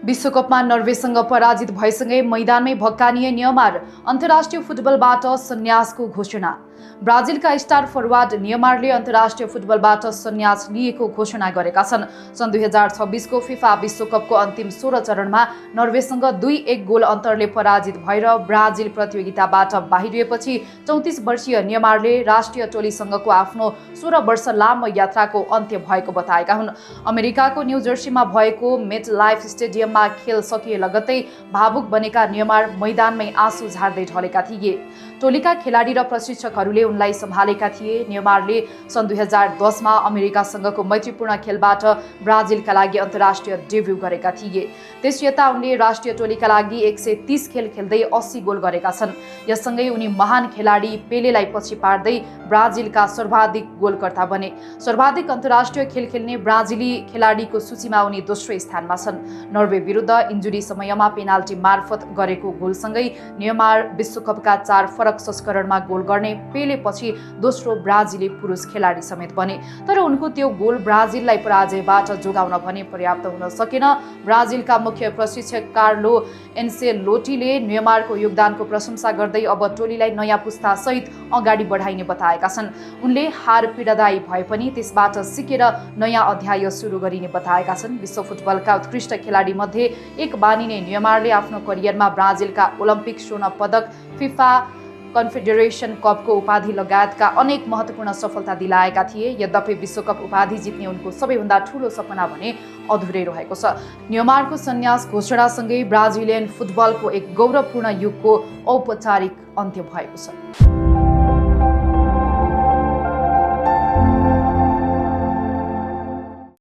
विश्वकपमा नर्वेसँग पराजित भएसँगै मैदानमै भक्कानिए न्यमार, अन्तर्राष्ट्रिय फुटबलबाट सन्यासको घोषणा। ब्राजिलका स्टार फरवार्ड न्यमारले अन्तर्राष्ट्रिय फुटबलबाट सन्यास लिएको घोषणा गरेका छन्। सन् 2026 को फिफा विश्वकपको अन्तिम 16 चरणमा नर्वेसँग 2-1 गोल अन्तरले पराजित भएर ब्राजिल प्रतियोगिताबाट बाहिरिएपछि 34 वर्षीय न्यमारले राष्ट्रिय टोलीसँगको आफ्नो 16 वर्ष लामो यात्राको अन्त्य भएको बताएका हुन्। अमेरिकाको न्यू जर्सीमा भएको मेट लाइफ स्टेडियममा खेल सकिए लगत्तै भावुक बनेका न्यमार मैदानमै आँसु झार्दै ढलेका थिए। टोलीका खेलाडी र प्रशिक्षकहरूले उनलाई सम्हालेका थिए। न्यमारले सन् 2010 मा अमेरिकासँगको मैत्रीपूर्ण खेलबाट ब्राजिलका लागि अन्तर्राष्ट्रिय डेब्यू गरेका थिए। त्यसयता उनले राष्ट्रिय टोलीका लागि 130 खेल खेल्दै 80 गोल गरेका छन्। यससँगै उनी महान खेलाडी पेलेलाई पछि पार्दै ब्राजिलका सर्वाधिक गोलकर्ता बने। सर्वाधिक अन्तर्राष्ट्रिय खेल खेल्ने ब्राजिली खेलाडीको सूचीमा उनी दोस्रो स्थानमा छन्। नर्वे विरुद्ध इन्जुरी समयमा पेनाल्टी मार्फत गरेको गोलसँगै न्यमार विश्वकपका 4 फरक संस्करणमा गोल गर्ने पेलेपछि दोस्रो ब्राजिली पुरुष खेलाडी समेत बने। तर उनको त्यो गोल ब्राजिललाई पराजयबाट जोगाउन भने पर्याप्त हुन सकेन। ब्राजिलका मुख्य प्रशिक्षक कार्लो एन्सेलोटीले न्यमारको योगदानको प्रशंसा गर्दै अब टोलीलाई नयाँ पुस्ता सहित अगाडि बढाइने बताएका छन्। उनले हार पीडादायी भए पनि त्यसबाट सिकेर नयाँ अध्याय सुरु गरिने बताएका छन्। विश्व फुटबलका उत्कृष्ट खेलाडी मध्ये एक मानिने न्यमारले आफ्नो करियरमा ब्राजिलका ओलम्पिक स्वर्ण पदक, फिफा कन्फेडरेसन कपको उपाधि लगायतका अनेक महत्त्वपूर्ण सफलता दिलाएका थिए। यद्यपि विश्वकप उपाधि जित्ने उनको सबैभन्दा ठूलो सपना भने अधुरै रहेको छ। न्यमारको सन्यास घोषणासँगै ब्राजिलियन फुटबलको एक गौरवपूर्ण युगको औपचारिक अन्त्य भएको छ।